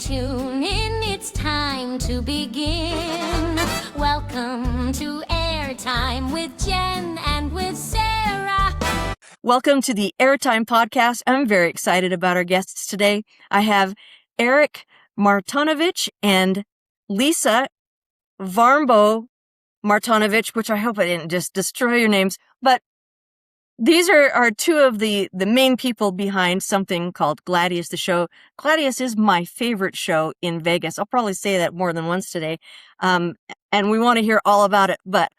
tune in, it's time to begin. Welcome to Airtime with Jen and with Sarah. Welcome to the Airtime podcast. I'm very excited about our guests today. I have Erik Martonovich and Lisa Varmbo Martonovich, which I hope I didn't just destroy your names, but these are two of the main people behind something called Gladius The Show. Gladius is my favorite show in Vegas. I'll probably say that more than once today. And we want to hear all about it. But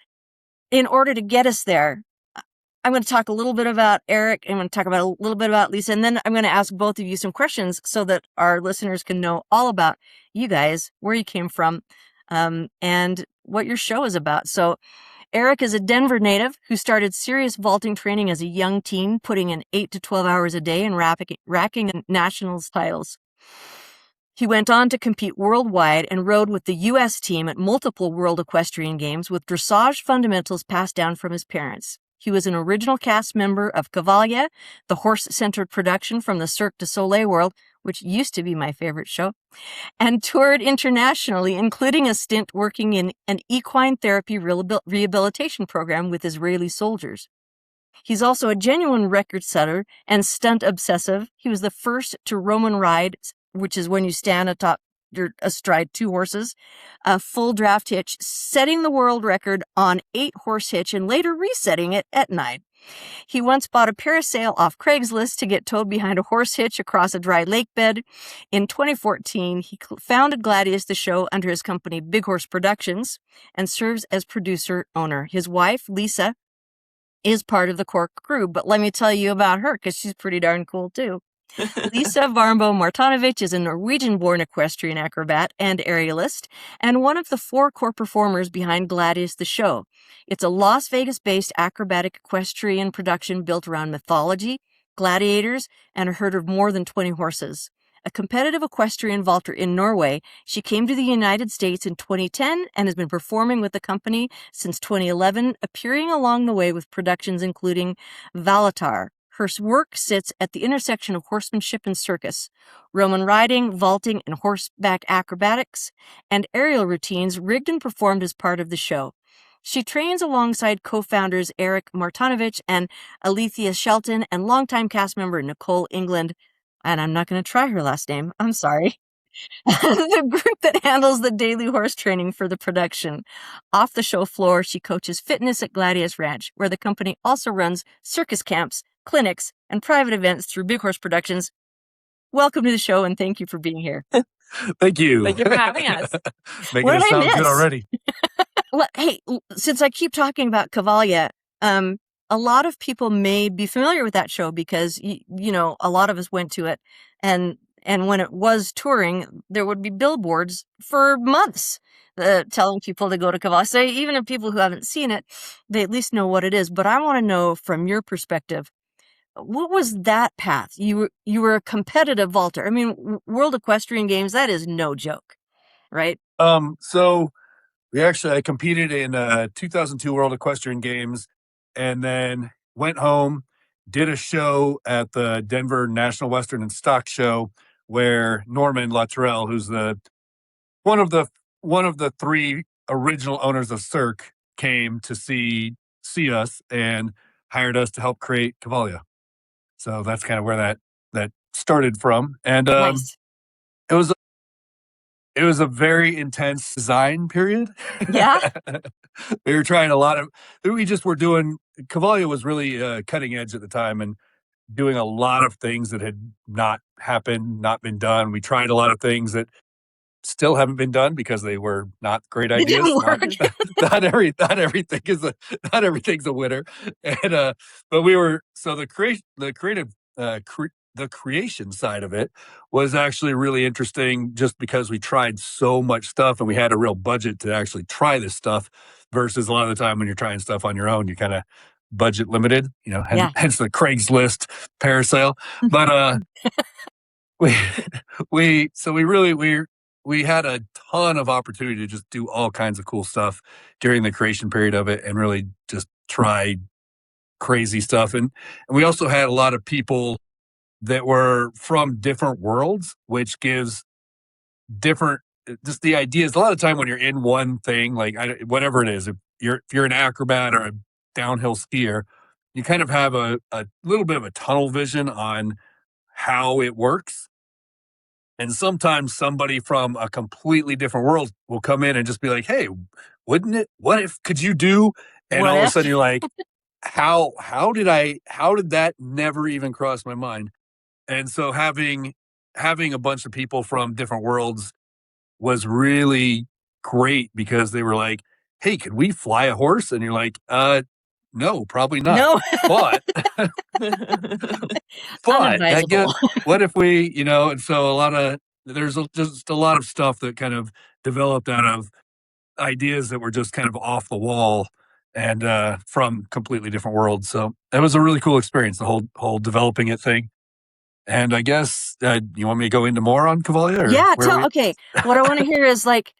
in order to get us there, I'm going to talk a little bit about Erik. I'm going to talk about a little bit about Lisa. And then I'm going to ask both of you some questions so that our listeners can know all about you guys, where you came from, and what your show is about. So Erik is a Denver native who started serious vaulting training as a young teen, putting in 8 to 12 hours a day and racking nationals titles. He went on to compete worldwide and rode with the U.S. team at multiple World Equestrian Games with dressage fundamentals passed down from his parents. He was an original cast member of Cavalia, the horse-centered production from the Cirque du Soleil world, which used to be my favorite show, and toured internationally, including a stint working in an equine therapy rehabilitation program with Israeli soldiers. He's also a genuine record setter and stunt obsessive. He was the first to Roman ride, which is when you stand astride 2 horses, a full draft hitch, setting the world record on 8 horse hitch and later resetting it at 9. He once bought a parasail off Craigslist to get towed behind a horse hitch across a dry lake bed. In 2014, he founded Gladius The Show under his company Big Horse Productions and serves as producer-owner. His wife, Lisa, is part of the core crew, but let me tell you about her because she's pretty darn cool too. Lisa Varmbo Martonovich is a Norwegian-born equestrian acrobat and aerialist, and one of the 4 core performers behind Gladius The Show. It's a Las Vegas-based acrobatic equestrian production built around mythology, gladiators, and a herd of more than 20 horses. A competitive equestrian vaulter in Norway, she came to the United States in 2010 and has been performing with the company since 2011, appearing along the way with productions including Valatar. Her work sits at the intersection of horsemanship and circus, Roman riding, vaulting, and horseback acrobatics, and aerial routines rigged and performed as part of the show. She trains alongside co-founders Erik Martonovich and Alethea Shelton and longtime cast member Nicole England, and I'm not going to try her last name, I'm sorry, the group that handles the daily horse training for the production. Off the show floor, she coaches fitness at Gladius Ranch, where the company also runs circus camps, clinics, and private events through Big Horse Productions. Welcome to the show, and thank you for being here. Thank you. Thank you for having us. Making it sound good already. Well, hey, since I keep talking about Cavalia, a lot of people may be familiar with that show because, you know, a lot of us went to it, and when it was touring, there would be billboards for months telling people to go to Cavalia. So even if people who haven't seen it, they at least know what it is. But I want to know from your perspective, what was that path? You were a competitive vaulter. I mean, World Equestrian Games, that is no joke, right? So I competed in 2002 World Equestrian Games and then went home, did a show at the Denver National Western and Stock Show where Norman Luttrell, who's one of the 3 original owners of Cirque, came to see us and hired us to help create Cavalia. So that's kind of where that started from. And Nice. it was a very intense design period. Yeah. We were trying a lot of, we just were doing, Cavalia was really cutting edge at the time and doing a lot of things that had not happened, not been done. We tried a lot of things that still haven't been done because they were not great It ideas. didn't work. Not everything's a winner. And but we were, so the creation side of it was actually really interesting just because we tried so much stuff and we had a real budget to actually try this stuff versus a lot of the time when you're trying stuff on your own, you're kind of budget limited, you know, Yeah. hence the Craigslist parasail. But we had a ton of opportunity to just do all kinds of cool stuff during the creation period of it and really just try crazy stuff. And we also had a lot of people that were from different worlds, which gives different, just the ideas. A lot of time when you're in one thing, like whatever it is, if you're an acrobat or a downhill skier, you kind of have a little bit of a tunnel vision on how it works. And sometimes somebody from a completely different world will come in and just be like, hey, what if, could you do? And What all of a if? sudden you're like, how did that never even cross my mind? And so having a bunch of people from different worlds was really great because they were like, hey, could we fly a horse? And you're like, no, probably not. No. But Unadvisable. what if we, and so there's just a lot of stuff that kind of developed out of ideas that were just kind of off the wall and from completely different worlds. So that was a really cool experience, the whole developing it thing. And I guess you want me to go into more on Cavalia? Yeah, okay. What I want to hear is like,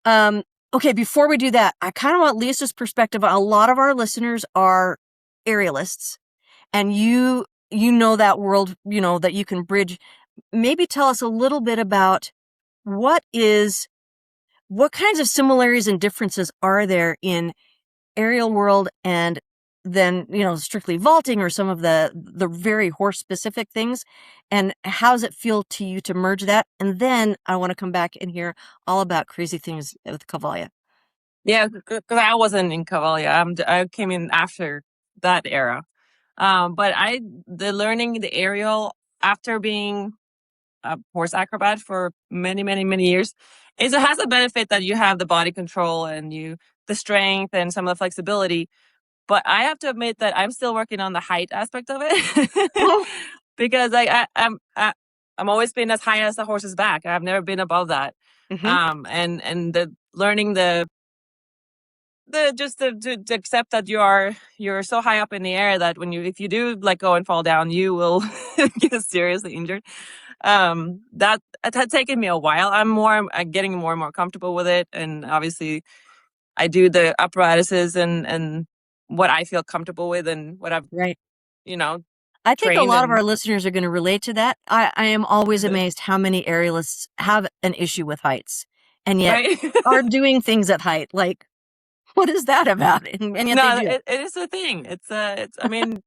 okay, before we do that, I kind of want Lisa's perspective. A lot of our listeners are aerialists, and you know that world, that you can bridge. Maybe tell us a little bit about what kinds of similarities and differences are there in aerial world and then, strictly vaulting or some of the very horse specific things, and how does it feel to you to merge that? And then I want to come back and hear all about crazy things with Cavalia. Yeah, because I wasn't in Cavalia. I came in after that era. But learning the aerial after being a horse acrobat for many, many, many years, it has a benefit that you have the body control and the strength and some of the flexibility. But I have to admit that I'm still working on the height aspect of it because I'm always been as high as the horse's back. I've never been above that. Mm-hmm. And learning to accept that you're so high up in the air that if you do let go and fall down, you will get seriously injured. That it had taken me a while. I'm getting more and more comfortable with it, and obviously I do the apparatuses and what I feel comfortable with and what I've Right. I think a trained lot of our listeners are going to relate to that. I am always amazed how many aerialists have an issue with heights and yet right? are doing things at height. Like, what is that about? And yet No, they do. it is a thing. It's I mean,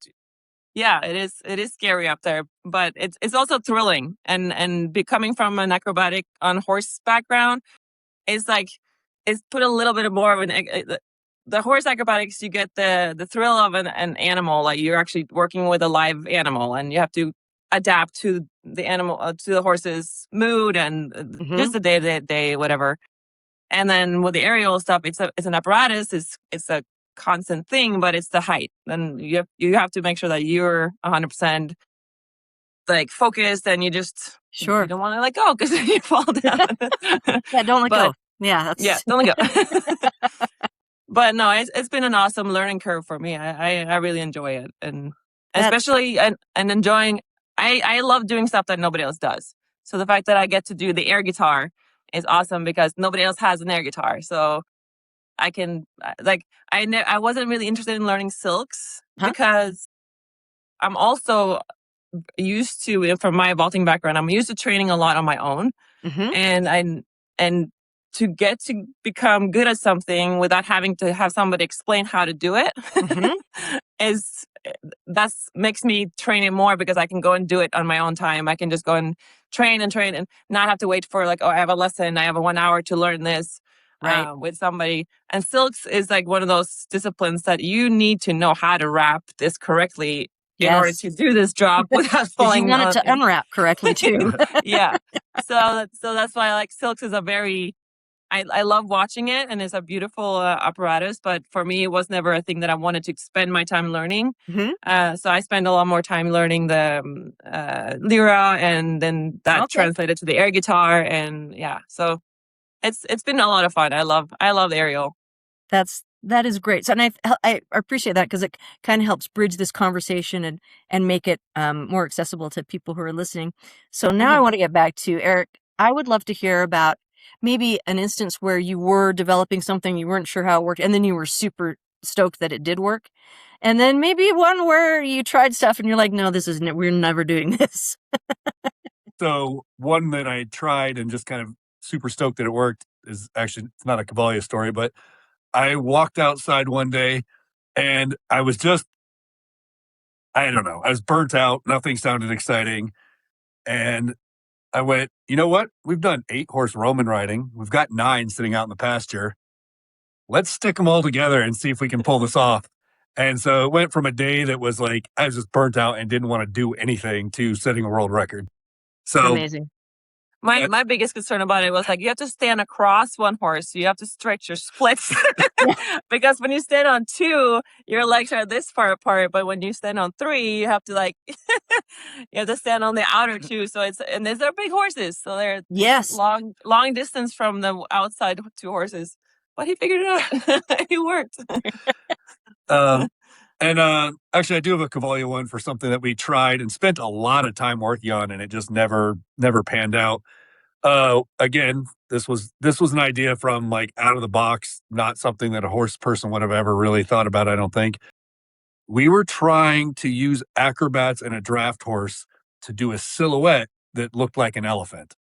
yeah, it is scary up there, but it's also thrilling. And coming from an acrobatic on horse background, it's like it's put a little bit more of the horse acrobatics. You get the thrill of an animal, like you're actually working with a live animal, and you have to adapt to the animal, to the horse's mood and just the day to day, whatever. And then with the aerial stuff, it's an apparatus. It's a constant thing, but it's the height. And you have to make sure that you're 100% like focused, and you Sure. you don't want to let go because you fall down. Yeah, don't let go. Yeah, don't let go. But no, it's been an awesome learning curve for me. I really enjoy it, and especially and enjoying. I love doing stuff that nobody else does. So the fact that I get to do the air guitar is awesome because nobody else has an air guitar. So I can I wasn't really interested in learning silks because I'm also used to, from my vaulting background, I'm used to training a lot on my own. And to get to become good at something without having to have somebody explain how to do it makes me train it more because I can go and do it on my own time. I can just go and train and not have to wait for I have a lesson. I have a 1 hour to learn this with somebody. And silks is like one of those disciplines that you need to know how to wrap this correctly in order to do this job without falling. You want it to unwrap correctly too. Yeah. So that's why I like silks is a very, I love watching it, and it's a beautiful apparatus. But for me, it was never a thing that I wanted to spend my time learning. So I spend a lot more time learning the lira, and then that translated to the air guitar, and yeah. So it's been a lot of fun. I love the aerial. That is great. So, and I appreciate that because it kind of helps bridge this conversation and make it more accessible to people who are listening. So now I want to get back to Erik. I would love to hear about maybe an instance where you were developing something, you weren't sure how it worked, and then you were super stoked that it did work. And then maybe one where you tried stuff and you're like, no, we're never doing this. So one that I tried and just kind of super stoked that it worked is actually, it's not a Cavalia story, but I walked outside one day and I was just, I don't know, I was burnt out. Nothing sounded exciting. And I went, you know what? We've done 8-horse Roman riding. We've got 9 sitting out in the pasture. Let's stick them all together and see if we can pull this off. And so it went from a day that was like, I was just burnt out and didn't want to do anything to setting a world record. So Amazing. My biggest concern about it was like you have to stand across one horse. You have to stretch your splits because when you stand on 2, your legs are this far apart. But when you stand on 3, you have to like you have to stand on the outer 2. So they're big horses, so they're Yes. long distance from the outside 2 horses. But he figured it out. It worked. And actually, I do have a Cavalia one for something that we tried and spent a lot of time working on, and it just never panned out. Again, this was an idea from like out of the box, not something that a horse person would have ever really thought about, I don't think. We were trying to use acrobats and a draft horse to do a silhouette that looked like an elephant.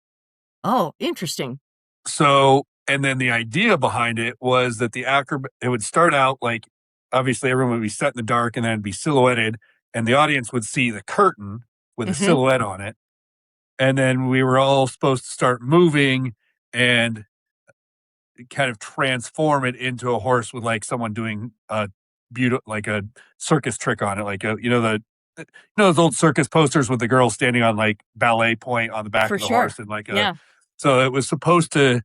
Oh, interesting. So, and then the idea behind it was that it would start out like, obviously everyone would be set in the dark and then it'd be silhouetted, and the audience would see the curtain with a silhouette on it. And then we were all supposed to start moving and kind of transform it into a horse with like someone doing a like a circus trick on it. Like, those old circus posters with the girl standing on like ballet point on the back of the horse. And like, so it was supposed to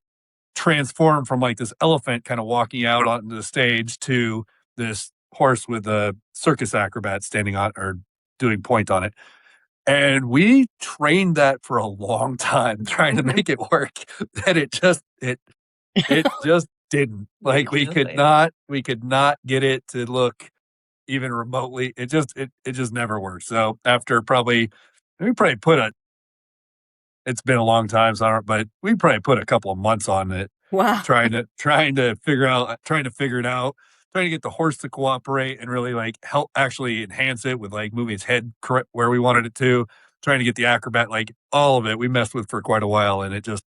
transform from like this elephant kind of walking out onto the stage to this horse with a circus acrobat standing on or doing point on it. And we trained that for a long time trying to make it work. And it just didn't. Like we could not get it to look even remotely. It just never worked. So after it's been a long time, but we probably put a couple of months on it. Wow. Trying to figure it out, trying to get the horse to cooperate and really like help actually enhance it with like moving its head correct where we wanted it to, trying to get the acrobat, like all of it we messed with for quite a while, and it just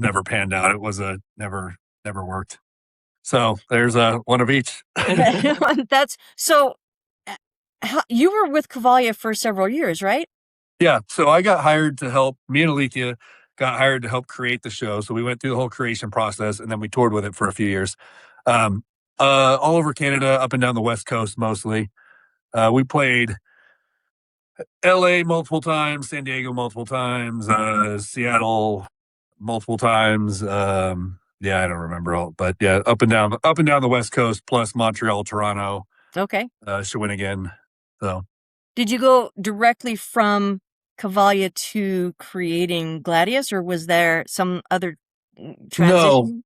never panned out. It was never worked. So there's one of each. That's so you were with Cavalia for several years, right? Yeah. So I got hired to help, me and Alethea got hired to help create the show. So we went through the whole creation process and then we toured with it for a few years. All over Canada, up and down the West Coast mostly. We played LA multiple times, San Diego multiple times, Seattle multiple times. I don't remember all, but yeah, up and down the West Coast, plus Montreal, Toronto. Okay. Shawinigan. So did you go directly from Cavalia to creating Gladius, or was there some other transition?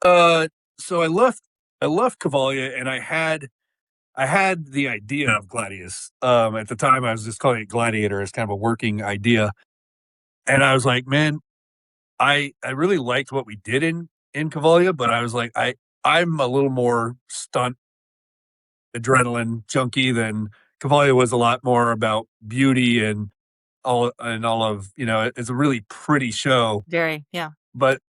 No. So I left Cavalia, and I had the idea of Gladius. At the time, I was just calling it Gladiator as kind of a working idea, and I was like, man, I really liked what we did in Cavalia, but I was like, I'm a little more stunt adrenaline junkie than Cavalia was. A lot more about beauty and all of, it's a really pretty show. Very, yeah. But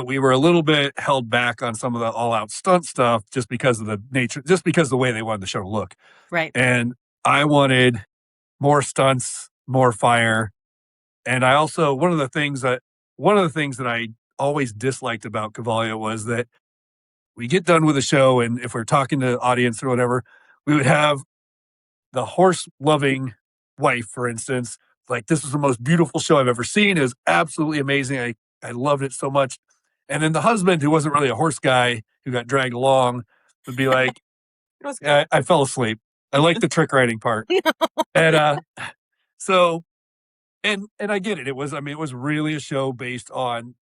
we were a little bit held back on some of the all-out stunt stuff just because of the nature, just because of the way they wanted the show to look. Right. And I wanted more stunts, more fire. And I also, one of the things that I always disliked about Cavalia was that we get done with a show, and if we're talking to the audience or whatever, we would have the horse-loving wife, for instance, like, this was the most beautiful show I've ever seen. It was absolutely amazing. I loved it so much. And then the husband, who wasn't really a horse guy, who got dragged along, would be like, I fell asleep. I like the trick riding part. And so, and I get it. It was really a show based on,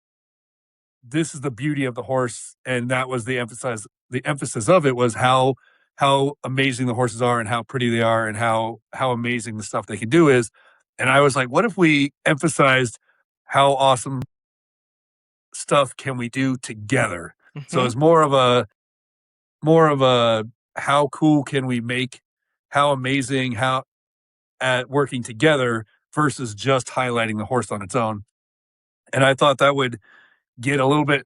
this is the beauty of the horse. And that was the emphasis of it was how amazing the horses are and how pretty they are and how amazing the stuff they can do is. And I was like, what if we emphasized how awesome stuff can we do together? Mm-hmm. So it's more of a how cool can we make, how amazing, how at working together versus just highlighting the horse on its own. And I thought that would get a little bit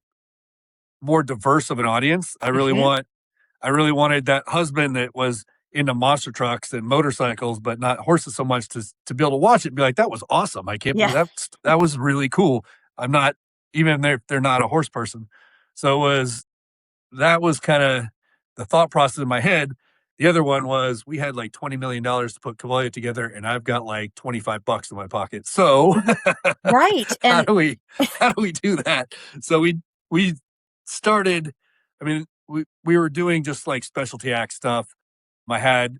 more diverse of an audience. I really wanted that husband that was into monster trucks and motorcycles, but not horses so much to be able to watch it and be like, that was awesome. I can't believe that was really cool. I'm not, even if they're not a horse person. So that was kind of the thought process in my head. The other one was we had like $20 million to put Cavalia together, and I've got like $25 in my pocket. So Right. how And do we do that? So we started, I mean, we were doing just like specialty act stuff. I had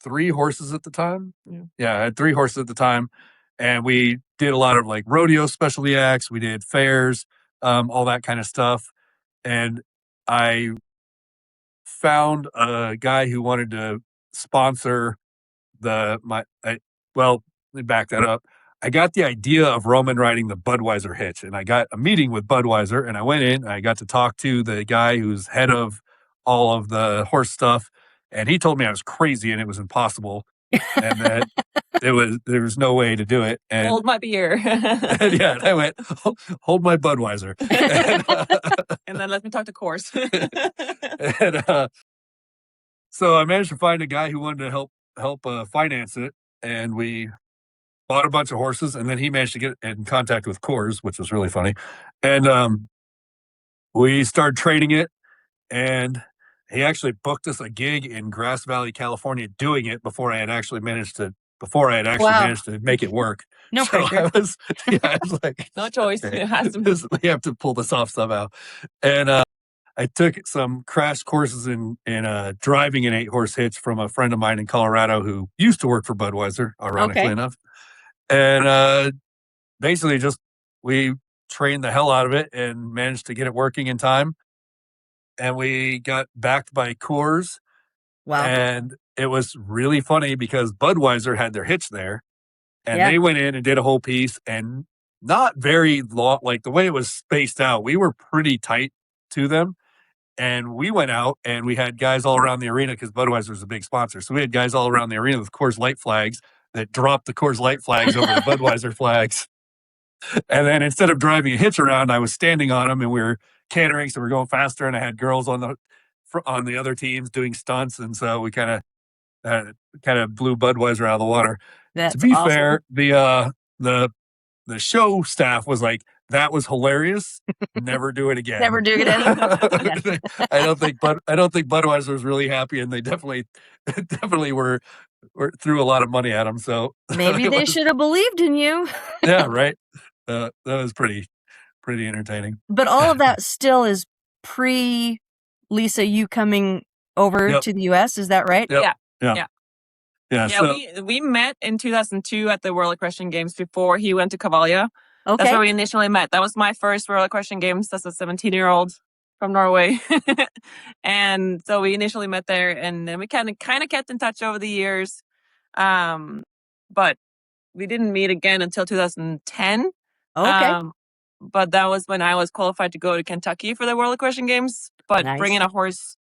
3 horses at the time. Yeah, I had 3 horses at the time. And we did a lot of like rodeo specialty acts. We did fairs, all that kind of stuff. And I found a guy who wanted to sponsor well, let me back that up. I got the idea of Roman riding the Budweiser hitch, and I got a meeting with Budweiser, and I went in and I got to talk to the guy who's head of all of the horse stuff. And he told me I was crazy and it was impossible and that there was no way to do it. And Hold my beer. and I went, hold my Budweiser. And then let me talk to Course. And so I managed to find a guy who wanted to help finance it, and we bought a bunch of horses, and then he managed to get in contact with Coors, which was really funny. And we started trading it, and he actually booked us a gig in Grass Valley, California, doing it before I had actually managed to make it work. no pressure. I was like, No choice. okay, It has to be. we have to pull this off somehow. And I took some crash courses in driving an 8-horse hitch from a friend of mine in Colorado who used to work for Budweiser, ironically enough. And basically we trained the hell out of it and managed to get it working in time. And we got backed by Coors. Wow. And it was really funny because Budweiser had their hitch there. And Yeah. they went in and did a whole piece, and not very long, like the way it was spaced out, we were pretty tight to them. And we went out and we had guys all around the arena because Budweiser was a big sponsor. So we had guys all around the arena with Coors Light flags that dropped the Coors Light flags over the Budweiser flags. And then instead of driving a hitch around, I was standing on them, and we were cantering, so we're going faster. And I had girls on the other teams doing stunts, and so we kind of blew Budweiser out of the water. That's To be awesome. fair, the show staff was like, "That was hilarious. Never do it again. Never do it again." Yeah. I don't think Budweiser was really happy, and they definitely were threw a lot of money at him. So Maybe they should have believed in you. yeah, right. That was pretty entertaining. But all of that still is pre Lisa, you coming over Yep. to the US, is that right? Yep. Yeah. Yeah. So we met in 2002 at the World Equestrian Games before he went to Cavalia. Okay. That's where we initially met. That was my first World Equestrian Games as a 17-year-old from Norway. And so we initially met there, and then we kind of kept in touch over the years. But we didn't meet again until 2010. Okay. But that was when I was qualified to go to Kentucky for the World Equestrian Games. But Nice. bringing a horse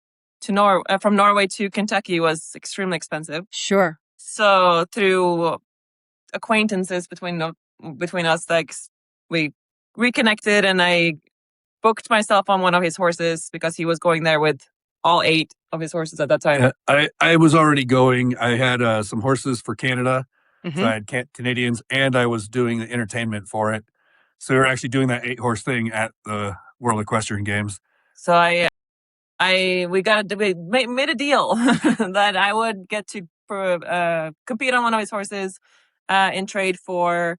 to from Norway to Kentucky was extremely expensive. Sure. So through acquaintances between us, like we reconnected, and I booked myself on one of his horses because he was going there with all 8 of his horses at that time. I was already going. I had some horses for Canada. Mhm. So I had Canadians, and I was doing the entertainment for it. So we were actually doing that 8-horse thing at the World Equestrian Games. So we made a deal that I would get to compete on one of his horses in trade for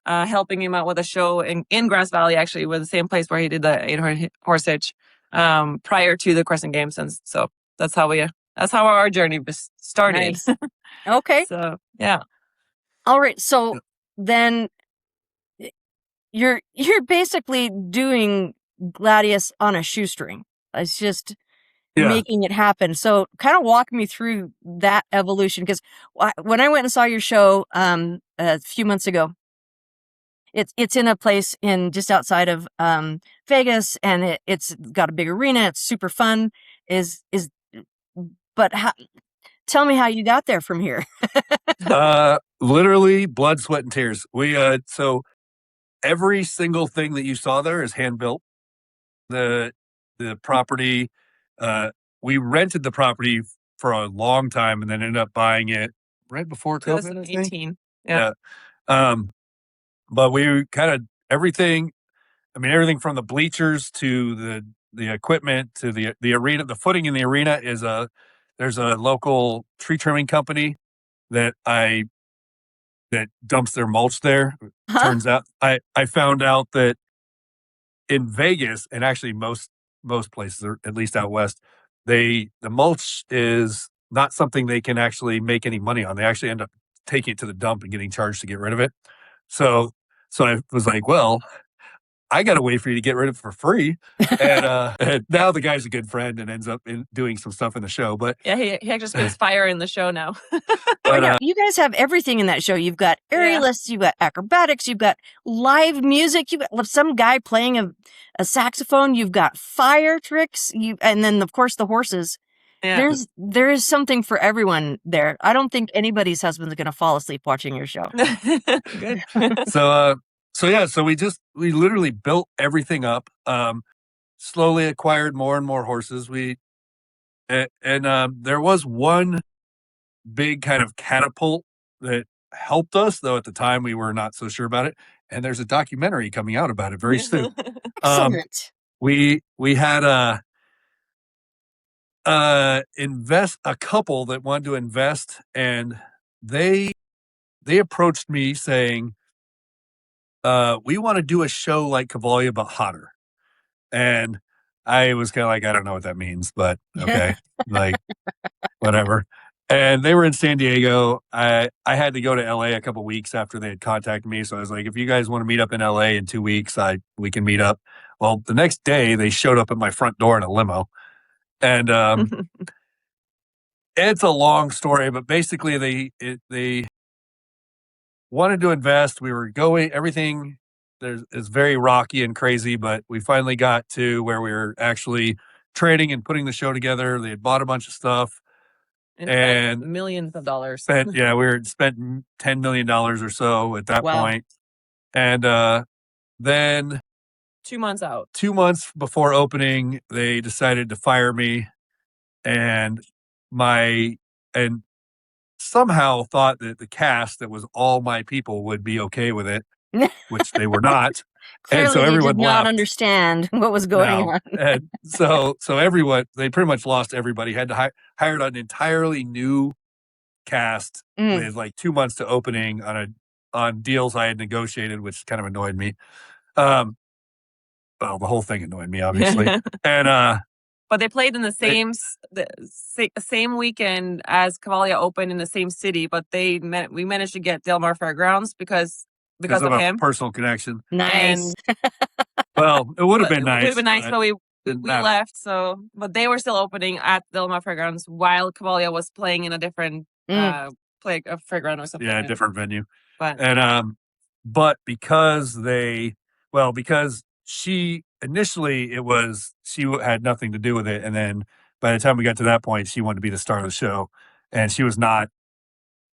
helping him out with a show in Grass Valley, actually, with the same place where he did the 8-horse hitch prior to the Crescent Games. And so that's how our journey started. Nice. Okay. So yeah. All right. So then you're basically doing Gladius on a shoestring. It's just Yeah. making it happen. So kind of walk me through that evolution, because when I went and saw your show a few months ago, it's in a place in just outside of Vegas, and it's got a big arena. It's super fun. But tell me how you got there from here. Literally blood, sweat, and tears. We so every single thing that you saw there is hand built. The property, we rented the property for a long time and then ended up buying it right before COVID, I think. 2018. Yeah. But we kind of everything from the bleachers to the equipment to the arena. The footing in the arena is there's a local tree trimming company that dumps their mulch there. Turns out I found out that in Vegas, and actually most places, or at least out west, the mulch is not something they can actually make any money on. They actually end up taking it to the dump and getting charged to get rid of it. So I was like, well, I got to wait for you to get rid of it for free. And now the guy's a good friend and ends up doing some stuff in the show. But yeah, he actually spins fire in the show now. But you guys have everything in that show. You've got aerialists, you've got acrobatics, you've got live music, you've got some guy playing a saxophone, you've got fire tricks, and then of course the horses. Yeah. There is something for everyone there. I don't think anybody's husband's going to fall asleep watching your show. Good. So we literally built everything up. Slowly acquired more and more horses. There was one big kind of catapult that helped us, though at the time we were not so sure about it. And there's a documentary coming out about it very soon. Excellent. We had a couple that wanted to invest, and they approached me saying, we want to do a show like Cavalia but hotter. And I was kind of like, I don't know what that means, but okay, like whatever. And they were in San Diego. I had to go to LA a couple weeks after they had contacted me. So I was like, if you guys want to meet up in LA in 2 weeks, we can meet up. Well, the next day they showed up at my front door in a limo. And it's a long story, but basically they wanted to invest. We were going, everything is very rocky and crazy, but we finally got to where we were actually trading and putting the show together. They had bought a bunch of stuff and millions of dollars. We spent $10 million or so at that point. And then 2 months out, 2 months before opening, they decided to fire me and somehow thought that the cast that was all my people would be okay with it, which they were not. Clearly, and so everyone did not understand what was going on. And so everyone, they pretty much lost everybody. Had to hire an entirely new cast with like 2 months to opening on deals I had negotiated, which kind of annoyed me. Well, the whole thing annoyed me, obviously. And but they played in the same weekend as Cavalia opened in the same city, but we managed to get Del Mar Fairgrounds because of him. Personal connection. Nice. Well, it would have been nice. It would have been nice, but we left. But they were still opening at Del Mar Fairgrounds while Cavalia was playing in a different a fairground or something. Yeah, a different venue. But because she initially she had nothing to do with it, and then by the time we got to that point, she wanted to be the star of the show, and she was not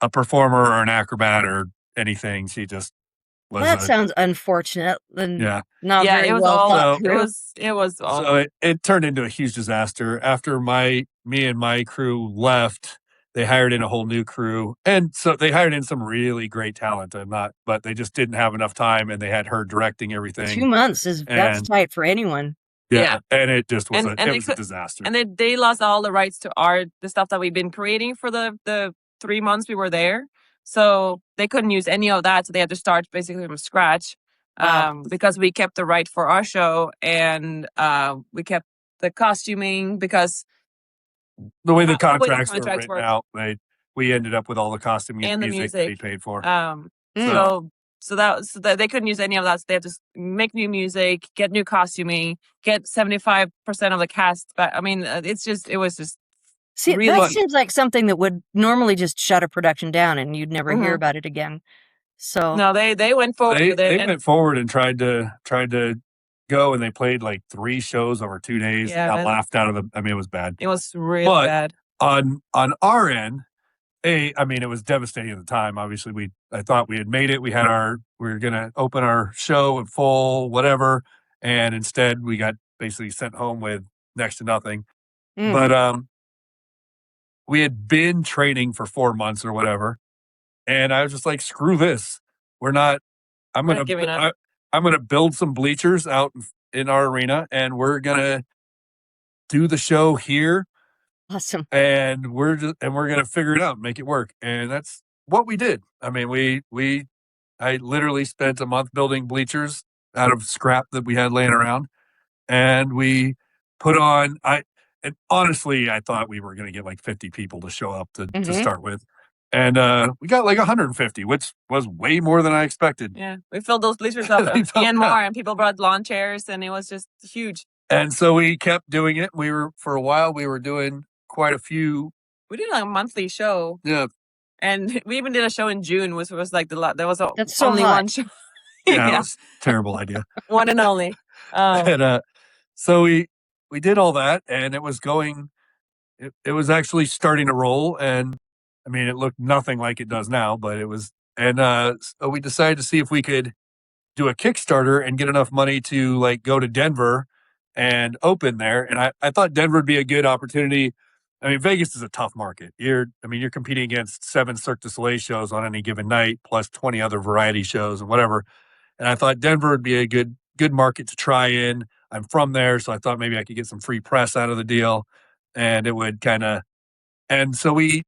a performer or an acrobat or anything. She just was. That sounds unfortunate. And not very it was well all. thought through. It was all. So it turned into a huge disaster. After me and my crew left, they hired in a whole new crew, and so they hired in some really great talent. But they just didn't have enough time, and they had her directing everything. 2 months that's tight for anyone. Yeah, and it just was a disaster. And they lost all the rights to the stuff that we've been creating for the 3 months we were there. So they couldn't use any of that. So they had to start basically from scratch because we kept the right for our show, and we kept the costuming because the way the contracts were written out, we ended up with all the costuming and the music we paid for. So that they couldn't use any of that. So they had to make new music, get new costuming, get 75% of the cast back. I mean, it was just. See, really that seems like something that would normally just shut a production down and you'd never hear about it again. So no, they went forward. They went forward and tried to go, and they played like 3 shows over 2 days. Got laughed out of them. I mean, it was bad. It was really bad. On our end, I mean, it was devastating at the time. Obviously, I thought we had made it. We were going to open our show at full, whatever. And instead we got basically sent home with next to nothing. But, we had been training for 4 months or whatever. And I was just like, screw this. I'm We're going not giving up. I'm going to build some bleachers out in our arena and we're going to do the show here. Awesome. And we're going to figure it out, make it work. And that's what we did. I mean, I literally spent a month building bleachers out of scrap that we had laying around. And we put on, and honestly, I thought we were going to get like 50 people to show up to start with. And we got like 150, which was way more than I expected. Yeah, we filled those bleachers up and more, and people brought lawn chairs, and it was just huge. And so we kept doing it. For a while, we were doing quite a few. We did like a monthly show. Yeah. And we even did a show in June, which was like there was only one show. Yeah, it was a terrible idea. One and only. And so we did all that, and it was going. It was actually starting to roll, and I mean, it looked nothing like it does now, but it was. And so we decided to see if we could do a Kickstarter and get enough money to like go to Denver and open there. And I thought Denver would be a good opportunity. I mean, Vegas is a tough market. You're competing against 7 Cirque du Soleil shows on any given night, plus 20 other variety shows and whatever. And I thought Denver would be a good market to try in. I'm from there, so I thought maybe I could get some free press out of the deal, and it would and so we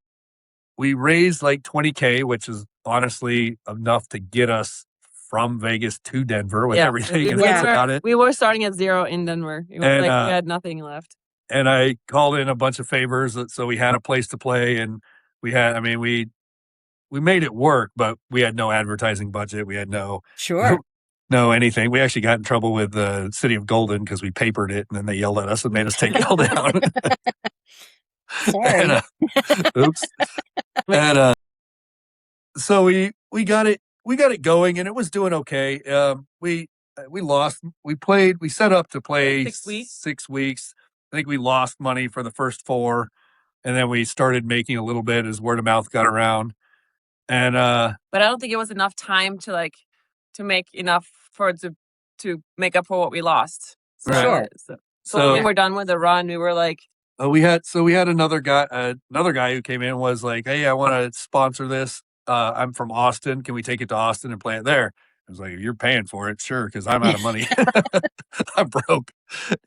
raised like $20K, which is honestly enough to get us from Vegas to Denver with everything. And that's about it. We were starting at zero in Denver. It was like we had nothing left. And I called in a bunch of favors, so we had a place to play, and we made it work, but we had no advertising budget. We had no anything. We actually got in trouble with the city of Golden because we papered it, and then they yelled at us and made us take it all down. Sorry. And, oops. And so we got it going, and it was doing okay. We lost. We set up to play 6 weeks. I think we lost money for the first 4, and then we started making a little bit as word of mouth got around. And but I don't think it was enough time to make enough for it to make up for what we lost. Right. So when we were done with the run, we were like, we had another guy who came in and was like, hey, I want to sponsor this. I'm from Austin. Can we take it to Austin and play it there? I was like, if you're paying for it, sure, because I'm out of money. I'm broke.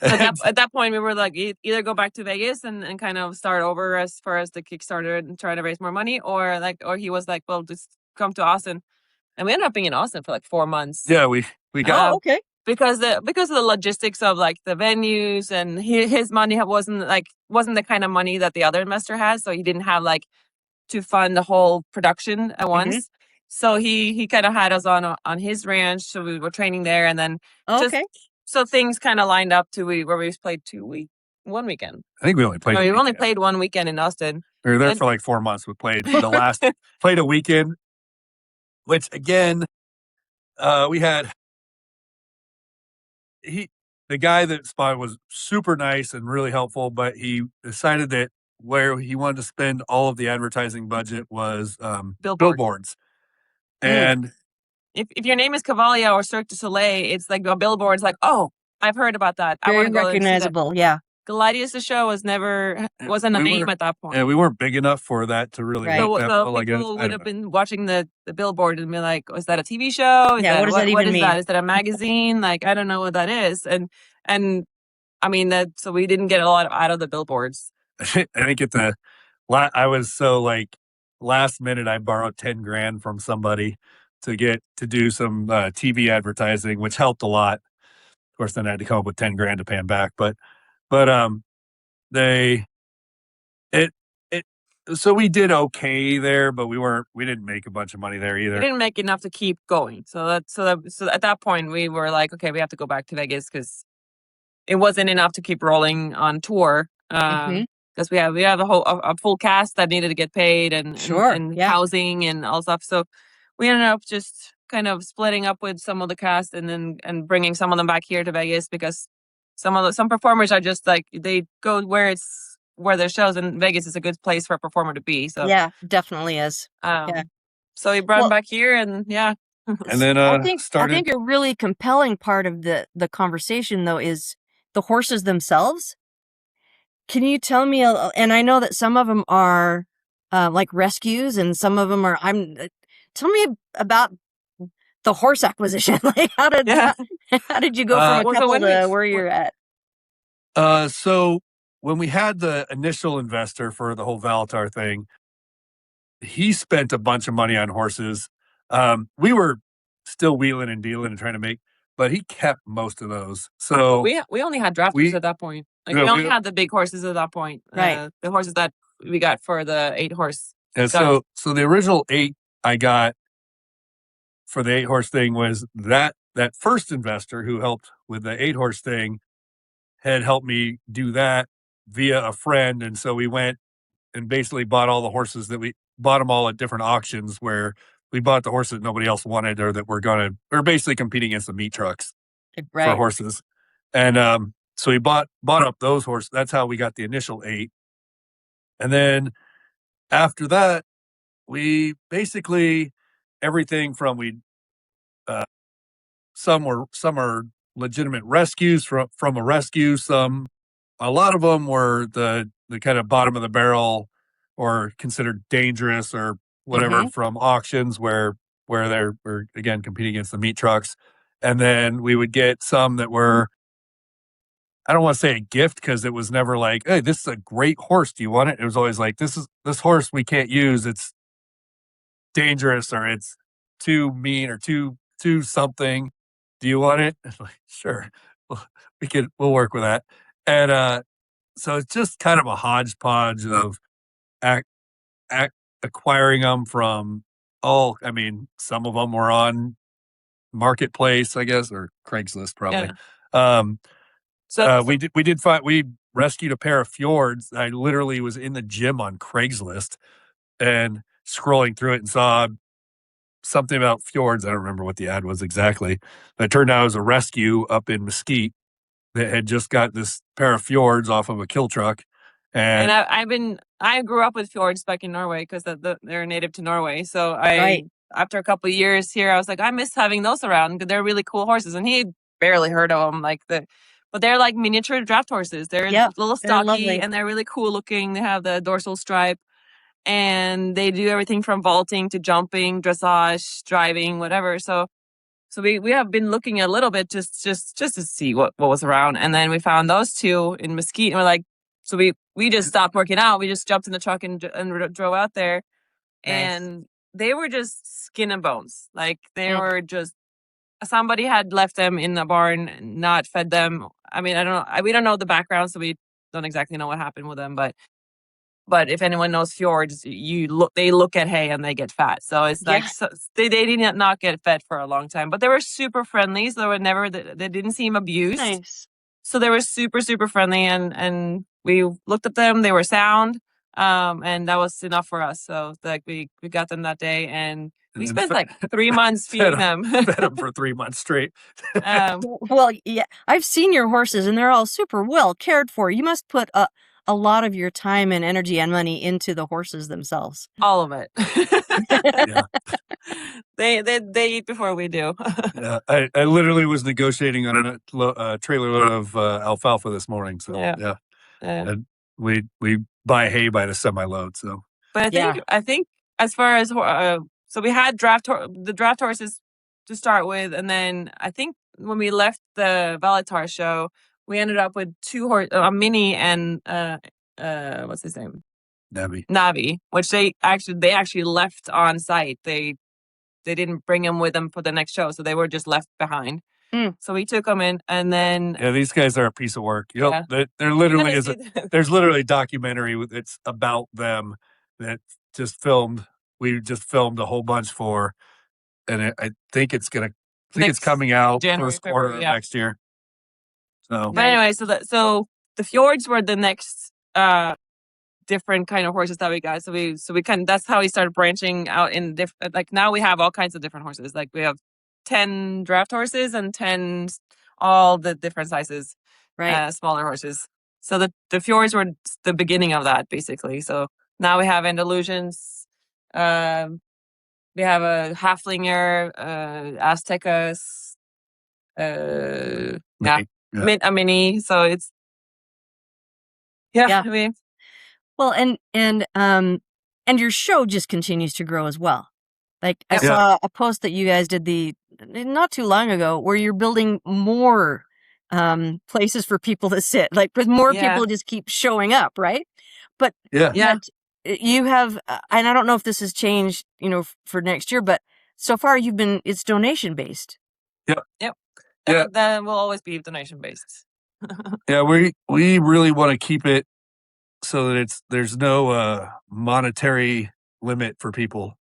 At that point, we were like, either go back to Vegas and kind of start over as far as the Kickstarter and try to raise more money, or he was like, well, just come to Austin. And we ended up being in Austin for like 4 months. Yeah, we got okay. Because of the logistics of like the venues, and his money wasn't the kind of money that the other investor has, so he didn't have like to fund the whole production at once. So he kind of had us on his ranch, so we were training there, and then so things kind of lined up to where we played 1 weekend. I think we only played. We only played 1 weekend in Austin. We were there for like 4 months. We played played a weekend, which again, we had. The guy that spotted was super nice and really helpful, but he decided that where he wanted to spend all of the advertising budget was billboards. And if your name is Cavalia or Cirque du Soleil, it's like a billboard's like, oh, I've heard about that. Very I want to go recognizable, yeah. Gladius The Show wasn't a name at that point. Yeah, we weren't big enough for that to really Right. work that So well, I guess. people would have been watching the billboard and be like, oh, is that a TV show? What does that even mean? Is that a magazine? Like, I don't know what that is. And I mean, so we didn't get a lot out of the billboards. I think I was so like last minute, I borrowed 10 grand from somebody to do some TV advertising, which helped a lot. Of course, then I had to come up with 10 grand to pay them back. But so we did okay there, but we didn't make a bunch of money there either. We didn't make enough to keep going. So at that point we were like, okay, we have to go back to Vegas because it wasn't enough to keep rolling on tour. Because we have a full cast that needed to get paid and housing and all stuff. So we ended up just kind of splitting up with some of the cast and bringing some of them back here to Vegas because some performers are just like, they go where it's where there's shows, and Vegas is a good place for a performer to be. So Yeah, definitely is. Yeah. So we brought him back here, and yeah. And then I think started. a really compelling part of the conversation though is the horses themselves. Can you tell me? And I know that some of them are like rescues, and some of them are. Tell me about the horse acquisition. Like, how did you go from a couple to where you're at? So when we had the initial investor for the whole Valatar thing, he spent a bunch of money on horses. We were still wheeling and dealing and trying to make, but he kept most of those. So we only had draft horses at that point. Like, we only had the big horses at that point. Right. The horses that we got for the 8-horse. And so the original 8 I got for the 8-horse thing was that first investor who helped with the 8-horse thing had helped me do that via a friend. And so we went and basically bought all the horses that we bought them all at different auctions where we bought the horses that nobody else wanted or that we're basically competing against the meat trucks for horses. And so we bought up those horses. That's how we got the initial 8. And then after that, we basically everything from some are legitimate rescues from a rescue. A lot of them were the kind of bottom of the barrel or considered dangerous or whatever from auctions where they're again competing against the meat trucks. And then we would get some that were, I don't want to say a gift because it was never like, hey, this is a great horse. Do you want it? It was always like, this horse we can't use. It's dangerous or it's too mean or too something. Do you want it? It's like, sure, we'll work with that. And so it's just kind of a hodgepodge of acquiring them from some of them were on Marketplace, I guess, or Craigslist probably. Yeah. We rescued a pair of fjords. I literally was in the gym on Craigslist and scrolling through it and saw something about fjords. I don't remember what the ad was exactly. But it turned out it was a rescue up in Mesquite that had just got this pair of fjords off of a kill truck. And I grew up with fjords back in Norway because they're native to Norway. So after a couple of years here, I was like, I miss having those around because they're really cool horses. And he barely heard of them. But they're like miniature draft horses. They're a little stocky and they're really cool looking. They have the dorsal stripe and they do everything from vaulting to jumping, dressage, driving, whatever. So we have been looking a little bit just to see what was around. And then we found those 2 in Mesquite and we're like, so we just stopped working out. We just jumped in the truck and drove out there. Nice. And they were just skin and bones. Like they were just, somebody had left them in the barn, not fed them. I mean, we don't know the background, so we don't exactly know what happened with them. But if anyone knows fjords, they look at hay and they get fat. So it's like they did not get fed for a long time. But they were super friendly, so they didn't seem abused. Nice. So they were super, super friendly, and we looked at them. They were sound, and that was enough for us. So like we got them that day, and we spent like 3 months feeding them. Fed them for 3 months straight. Well, yeah, I've seen your horses, and they're all super well cared for. You must put a lot of your time and energy and money into the horses themselves. All of it. Yeah. They eat before we do. Yeah, I literally was negotiating on a trailer load of alfalfa this morning. So yeah. And we buy hay by the semi load. So, but I think as far as so we had the draft horses to start with, and then I think when we left the Valatar show, we ended up with 2 horses, a mini and what's his name? Navi, which they actually left on site. They didn't bring him with them for the next show, so they were just left behind. So we took them in, and then these guys are a piece of work. There literally there's literally a documentary that's about them that we just filmed a whole bunch for, and I think it's coming out January, first quarter of next year. So, but anyway, so the fjords were the next different kind of horses that we got. So we that's how we started branching out in different. Like now we have all kinds of different horses. Like we have 10 draft horses and 10 all the different sizes, smaller horses. So the fjords were the beginning of that, basically. So now we have Andalusians, we have a Haflinger, Aztecas, a mini. So it's Yeah. I mean, Well, and your show just continues to grow as well. Like I Yep. saw a post that you guys did not too long ago where you're building more places for people to sit, like with more Yeah. people just keep showing up, right? But Yeah. Yeah. but you have, and I don't know if this has changed, for next year, but so far it's donation based. Yeah. That will always be donation based. Yeah, we really want to keep it so that there's no monetary limit for people.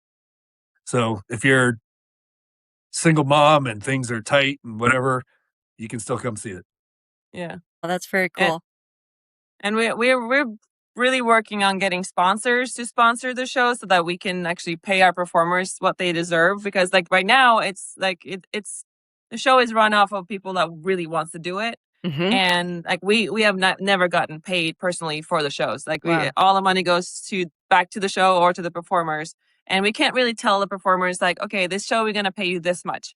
So if you're single mom and things are tight and whatever, you can still come see it. Yeah. Well, that's very cool. And we're really working on getting sponsors to sponsor the show so that we can actually pay our performers what they deserve. Because like right now, it's like it's the show is run off of people that really wants to do it, and like we have never gotten paid personally for the shows. Like all the money goes back to the show or to the performers, and we can't really tell the performers like, okay, this show we're gonna pay you this much.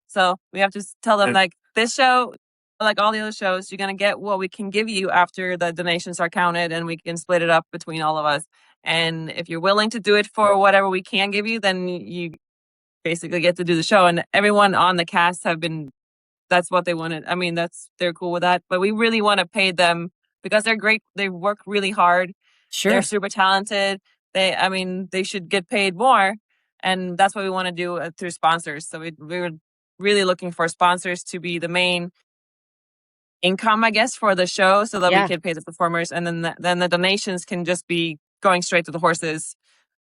So we have to tell them like this show, like all the other shows, you're going to get what we can give you after the donations are counted and we can split it up between all of us. And if you're willing to do it for whatever we can give you, then you basically get to do the show. And everyone on the cast that's what they wanted. I mean, they're cool with that. But we really want to pay them because they're great. They work really hard. Sure. They're super talented. They should get paid more. And that's what we want to do through sponsors. So we were really looking for sponsors to be the main income, I guess, for the show so that we could pay the performers. And then the donations can just be going straight to the horses.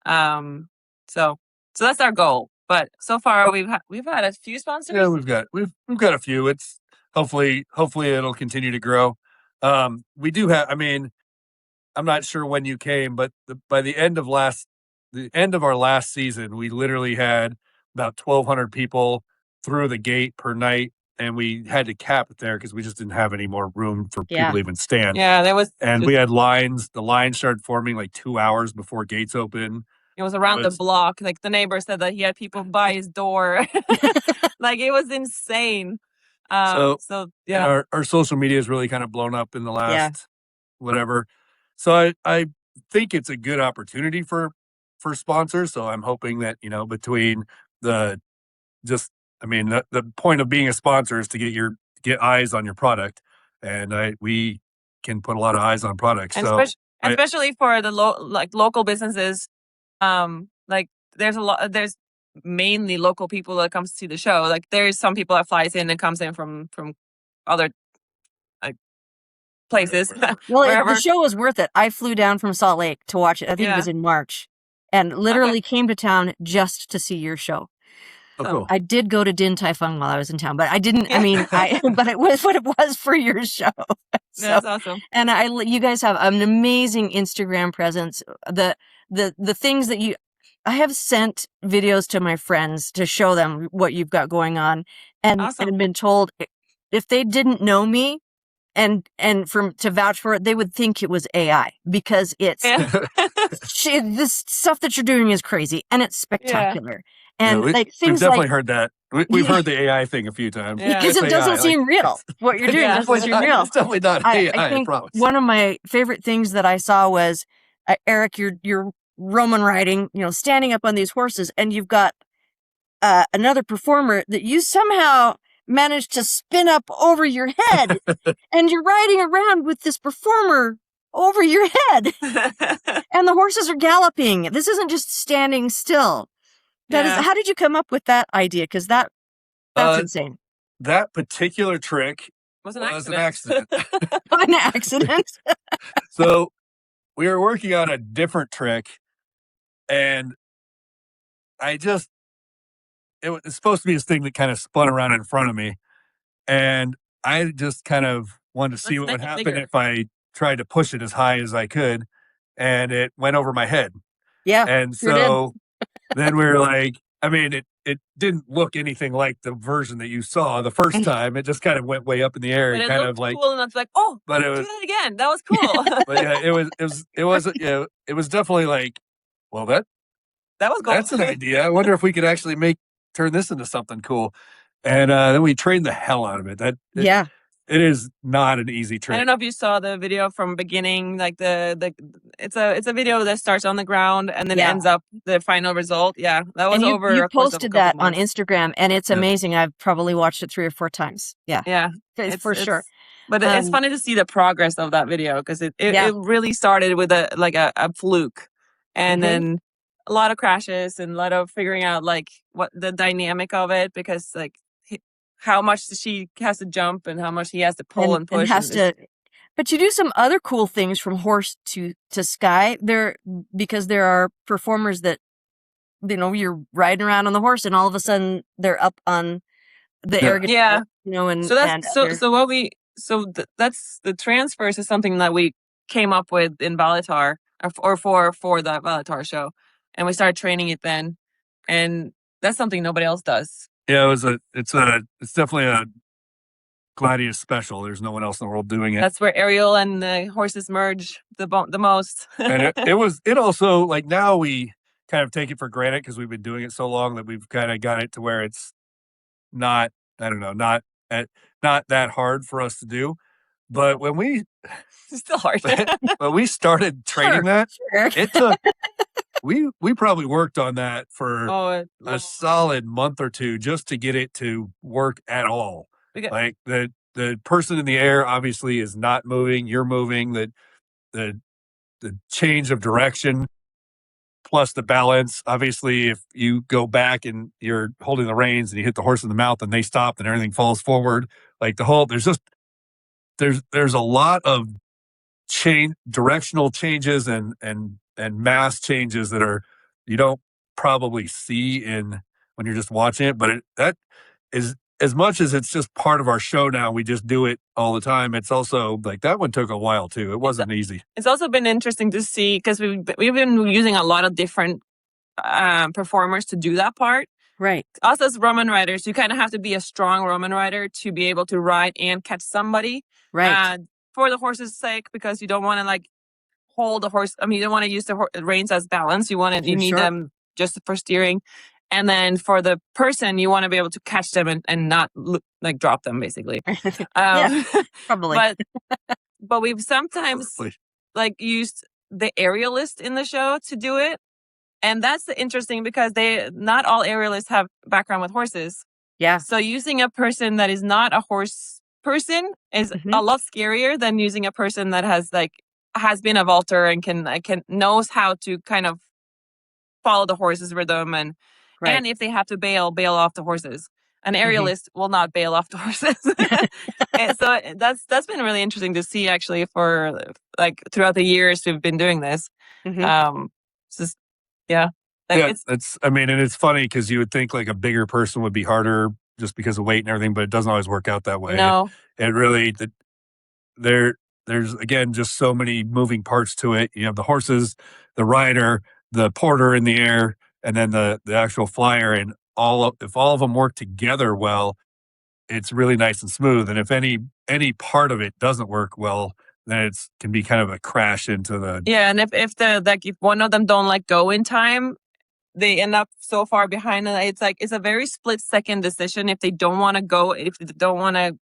So that's our goal. But so far we've had a few sponsors. Yeah, we've got a few. It's hopefully it'll continue to grow. We do have, I mean, I'm not sure when you came, but by the end of our last season, we literally had about 1,200 people through the gate per night, and we had to cap it there because we just didn't have any more room for people to even stand. Yeah, there was, and we had lines. The lines started forming like 2 hours before gates open. It was around the block. Like the neighbor said that he had people by his door. Like it was insane. So yeah, our social media has really kind of blown up in the last whatever. So I think it's a good opportunity for sponsors. So I'm hoping that, between the point of being a sponsor is to get eyes on your product, and we can put a lot of eyes on products. And so especially for the local businesses, like there's mainly local people that comes to see the show. Like there's some people that flies in and comes in from other places. Well, the show was worth it. I flew down from Salt Lake to watch it. I think it was in March, and literally came to town just to see your show. Oh, cool. I did go to Din Tai Fung while I was in town, but I didn't. I mean, but it was what it was for your show. So, that's awesome. And you guys have an amazing Instagram presence. The things that I have sent videos to my friends to show them what you've got going on, and been told if they didn't know me and to vouch for it, they would think it was AI because it's this stuff that you're doing is crazy and it's spectacular. And we've definitely heard that. We've heard the AI thing a few times. Because it doesn't seem real. What you're doing doesn't seem real. It's definitely not AI, I think promise. One of my favorite things that I saw was, Erik, you're Roman riding, standing up on these horses, and you've got another performer that you somehow managed to spin up over your head, and you're riding around with this performer over your head, and the horses are galloping. This isn't just standing still. How did you come up with that idea? Because that's insane. That particular trick was an accident. An accident. So we were working on a different trick, and it's supposed to be this thing that kind of spun around in front of me, and I just kind of wanted to see what would happen if I tried to push it as high as I could, and it went over my head. Yeah. And so then we were like, it didn't look anything like the version that you saw the first time. It just kind of went way up in the air. But it kind looked of like cool enough, like, oh, but it do was that again. That was cool. but yeah, it was definitely like, well, that was cool. that's an idea. I wonder if we could actually turn this into something cool. And then we trained the hell out of it. It is not an easy trick. I don't know if you saw the video from beginning, like it's a video that starts on the ground and then ends up the final result. Yeah, that was over. You posted that on Instagram, and it's amazing. I've probably watched it 3 or 4 times. Yeah, for sure. But it's funny to see the progress of that video because it really started with a fluke, and then a lot of crashes and a lot of figuring out like what the dynamic of it, because like how much she has to jump and how much he has to pull and push. But you do some other cool things from horse to sky because there are performers that, you're riding around on the horse and all of a sudden they're up on the air guitar, and that's the transfers is something that we came up with in Valatar or for the Valatar show, and we started training it then, and that's something nobody else does. Yeah, it's definitely a Gladius special. There's no one else in the world doing it. That's where aerial and the horses merge the most. And it also, like, now we kind of take it for granted because we've been doing it so long that we've kind of got it to where it's not, I don't know, not that hard for us to do. But when it's still hard. When we started training it took we probably worked on that for a solid month or 2 just to get it to work at all. Like the person in the air obviously is not moving. You're moving. The change of direction plus the balance. Obviously, if you go back and you're holding the reins and you hit the horse in the mouth and they stop and everything falls forward, like there's a lot of directional changes and mass changes that you don't probably see when you're just watching it. But that is, as much as it's just part of our show now, we just do it all the time. It's also like that one took a while too. It wasn't easy. It's also been interesting to see because we've been using a lot of different performers to do that part. Right. Us as Roman riders, you kind of have to be a strong Roman rider to be able to ride and catch somebody. Right. For the horse's sake, because you don't want to like hold the horse. I mean, you don't want to use the reins as balance. You need them just for steering. And then for the person, you want to be able to catch them and not like drop them, basically. Probably. But we've sometimes like used the aerialist in the show to do it. And that's interesting because not all aerialists have background with horses. Yeah. So using a person that is not a horse person is a lot scarier than using a person that has been a vaulter and can knows how to kind of follow the horse's rhythm and if they have to bail off the horses. An aerialist will not bail off the horses. And so that's been really interesting to see actually for like throughout the years we've been doing this. It's just and it's funny because you would think like a bigger person would be harder just because of weight and everything, but it doesn't always work out that way. No. It really there's again just so many moving parts to it. You have the horses, the rider, the porter in the air, and then the actual flyer, and if all of them work together well, it's really nice and smooth. And if any part of it doesn't work well, then it can be kind of a crash into the and if one of them don't like go in time, they end up so far behind, and it's a very split second decision if they don't want to go, if they don't want to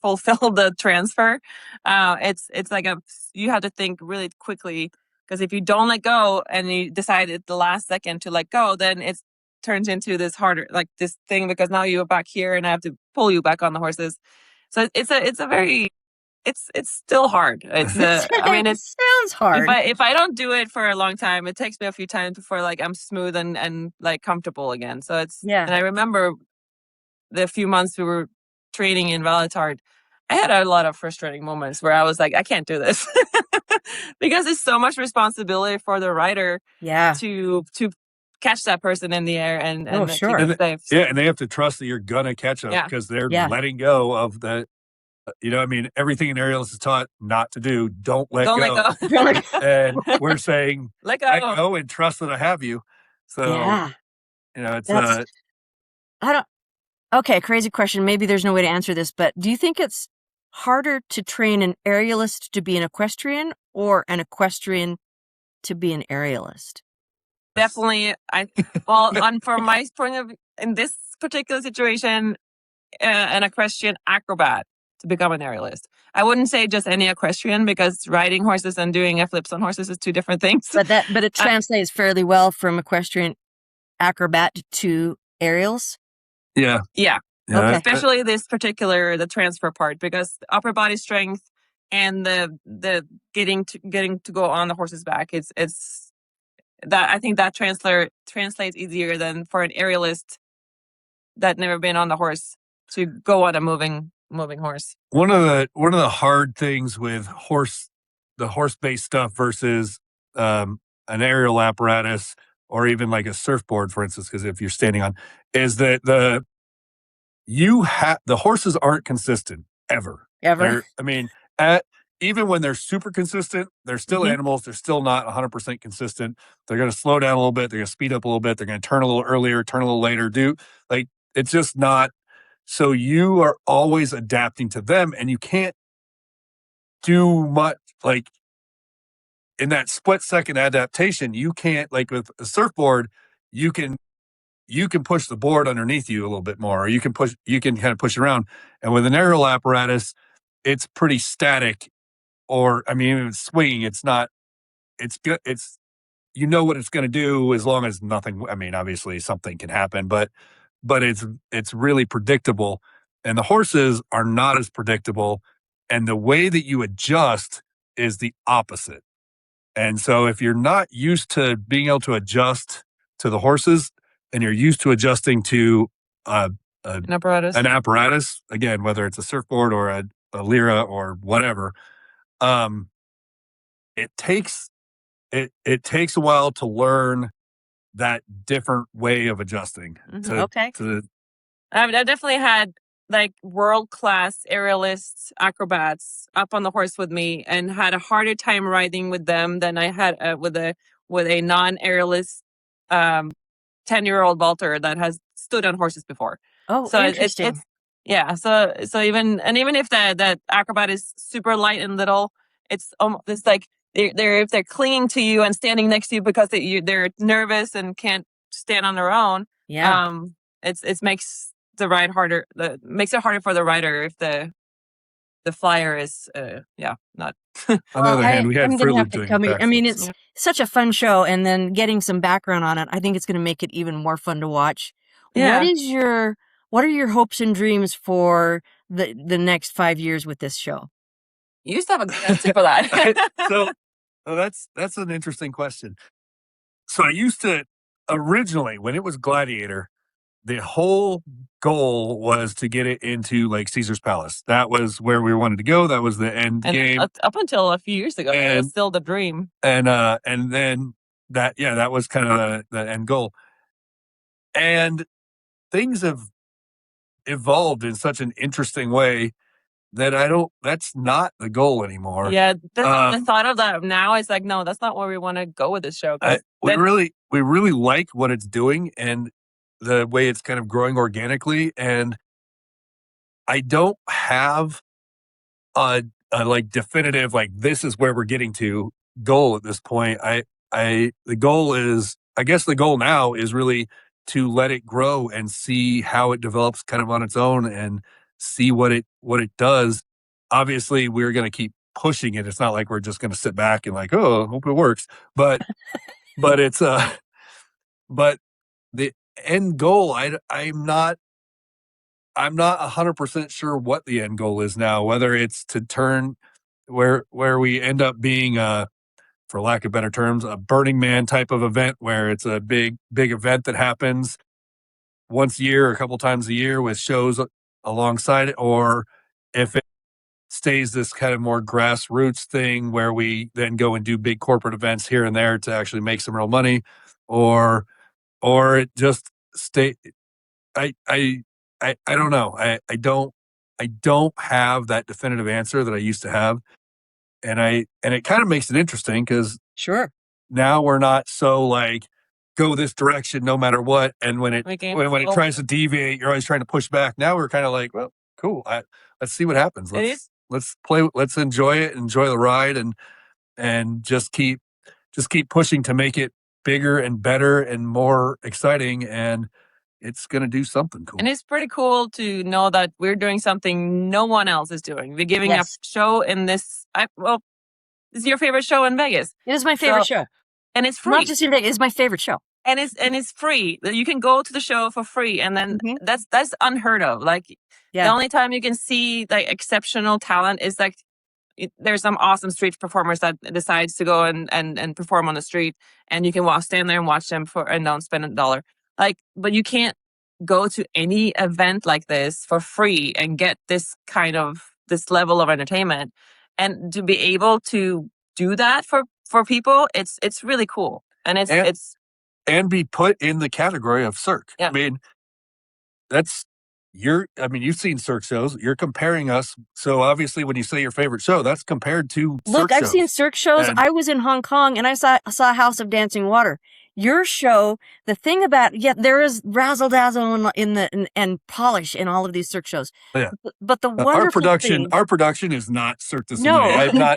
fulfill the transfer. It's like you have to think really quickly. Because if you don't let go and you decide at the last second to let go, then it turns into this harder, like this thing, because now you're back here and I have to pull you back on the horses. So it's still hard. It sounds hard. If I don't do it for a long time, it takes me a few times before like I'm smooth and like comfortable again. So and I remember the few months we were training in Valatar, I had a lot of frustrating moments where I was like, I can't do this. Because it's so much responsibility for the rider to catch that person in the air and sure. keep it safe. Yeah, and they have to trust that you're gonna catch them because they're letting go of the everything in aerials is taught not to do. Don't let go. And we're saying let go and trust that I have you. So It's I don't. Okay, crazy question. Maybe there's no way to answer this, but do you think it's harder to train an aerialist to be an equestrian or an equestrian to be an aerialist? Definitely. From my point of in this particular situation, an equestrian acrobat to become an aerialist. I wouldn't say just any equestrian, because riding horses and doing flips on horses is two different things. But it translates fairly well from equestrian acrobat to aerials. Yeah. Okay. Especially the transfer part, because upper body strength and the getting to go on the horse's back, it's that I think that translates easier than for an aerialist that never been on the horse to go on a moving horse. One of the hard things with the horse-based stuff versus an aerial apparatus, or even like a surfboard, for instance, because if you're standing on, is that the horses aren't consistent ever. Even when they're super consistent, they're still animals. They're still not 100% consistent. They're going to slow down a little bit. They're going to speed up a little bit. They're going to turn a little earlier, turn a little later. It's just not. So you are always adapting to them, and you can't do much. Like in that split second adaptation, you can't, like with a surfboard, you can push the board underneath you a little bit more, or you can kind of push it around. And with an aerial apparatus, it's pretty static. Or, even swinging, it's not, you know what it's going to do as long as nothing, obviously something can happen, but it's really predictable. And the horses are not as predictable. And the way that you adjust is the opposite. And so if you're not used to being able to adjust to the horses, and you're used to adjusting to an apparatus, again, whether it's a surfboard or a lyra or whatever, it takes a while to learn that different way of adjusting. I've definitely had like world-class aerialists, acrobats up on the horse with me, and had a harder time riding with them than I had with a non-aerialist 10-year-old vaulter that has stood on horses before. Oh, so interesting. So even if that acrobat is super light and little, it's like if they're clinging to you and standing next to you because they're nervous and can't stand on their own. It makes the ride harder. Makes it harder for the rider if the flyer is not. On the other hand, we had Fruit Loop doing backflips. It's such a fun show, and then getting some background on it, I think it's going to make it even more fun to watch. Yeah. What are your hopes and dreams for the next 5 years with this show? You used to have a good answer for that. That's an interesting question. So I used to, originally, when it was Gladiator, the whole goal was to get it into like Caesar's Palace. That was where we wanted to go. That was the end game. Up until a few years ago, it was still the dream. And then that was kind of the end goal. And things have evolved in such an interesting way that that's not the goal anymore. Yeah. The thought of that now is like, no, that's not where we want to go with this show. We really like what it's doing and the way it's kind of growing organically. And I don't have a like definitive, like this is where we're getting to goal at this point. The goal now is really to let it grow and see how it develops kind of on its own and see what it does. Obviously, we're going to keep pushing it. It's not like we're just going to sit back and like, oh, hope it works. But it's but the end goal, I'm not 100% sure what the end goal is now, whether it's to turn where we end up being for lack of better terms, a Burning Man type of event where it's a big event that happens once a year or a couple times a year with shows alongside it, or if it stays this kind of more grassroots thing where we then go and do big corporate events here and there to actually make some real money, or it just stay. I don't know. I don't have that definitive answer that I used to have. And it kind of makes it interesting because sure, now we're not so like go this direction no matter what. And when it tries to deviate, you're always trying to push back. Now we're kind of like, well, cool. Let's see what happens. Let's play. Let's enjoy it. Enjoy the ride, and just keep pushing to make it bigger and better and more exciting. And it's going to do something cool. And it's pretty cool to know that we're doing something no one else is doing. We're giving a show in this. It's your favorite show in Vegas. It is my favorite show. And it's free. Not just in Vegas, it's my favorite show. And it's free. You can go to the show for free. And then that's unheard of. Like the only time you can see like exceptional talent is like there's some awesome street performers that decides to go and perform on the street, and you can stand there and watch them and don't spend $1. Like, but you can't go to any event like this for free and get this level of entertainment. And to be able to do that for people, it's really cool. And and be put in the category of Cirque. Yeah. I mean, you've seen Cirque shows. You're comparing us. So obviously when you say your favorite show, that's compared to Cirque I've shows. seen Cirque shows. I was in Hong Kong and I saw House of Dancing Water. Your show, the thing about, there is razzle dazzle and polish in all of these Cirque shows. Yeah. But the wonderful our production is not Cirque du Soleil. No.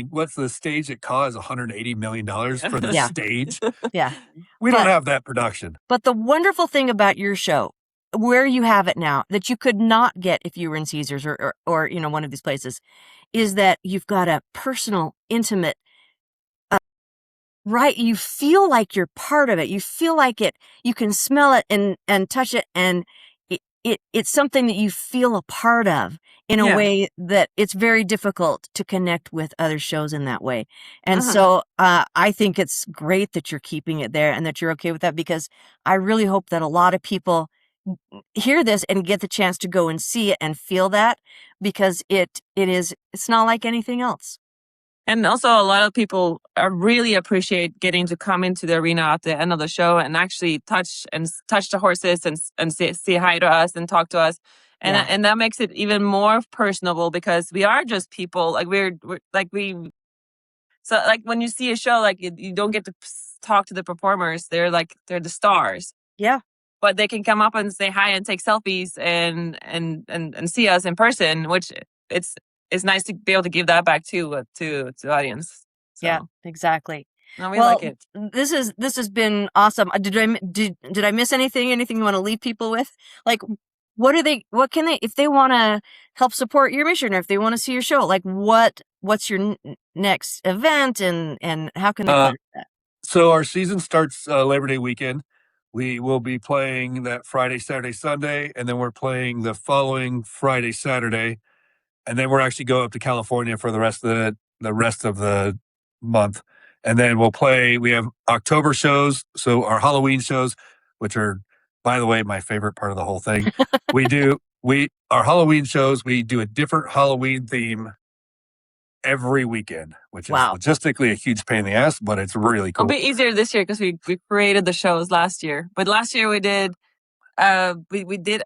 What's the stage that costs $180 million for the stage? Yeah. We don't have that production. But the wonderful thing about your show, where you have it now, that you could not get if you were in Caesars or one of these places, is that you've got a personal, intimate, right? You feel like you're part of it. You feel like you can smell it and touch it, and it's something that you feel a part of in a way that it's very difficult to connect with other shows in that way. And so I think it's great that you're keeping it there and that you're okay with that, because I really hope that a lot of people hear this and get the chance to go and see it and feel that, because it's not like anything else. And also a lot of people really appreciate getting to come into the arena at the end of the show and actually touch the horses and say hi to us and talk to us. And that makes it even more personable, because we are just people. Like so like when you see a show, like you don't get to talk to the performers. They're the stars. Yeah. But they can come up and say hi and take selfies and see us in person, which it's nice to be able to give that back to the audience. So. Yeah, exactly. No, we like it. This has been awesome. Did I miss anything? Anything you want to leave people with? Like, what can they, if they want to help support your mission, or if they want to see your show, like what's your next event and how can they do that? So our season starts Labor Day weekend. We will be playing that Friday, Saturday, Sunday, and then we're playing the following Friday, Saturday. And then we're actually go up to California for the rest of the month. And then we have October shows. So our Halloween shows, which are, by the way, my favorite part of the whole thing. Our Halloween shows, we do a different Halloween theme every weekend, which is logistically a huge pain in the ass, but it's really cool. It'll be easier this year because we created the shows last year. But last year we did, we did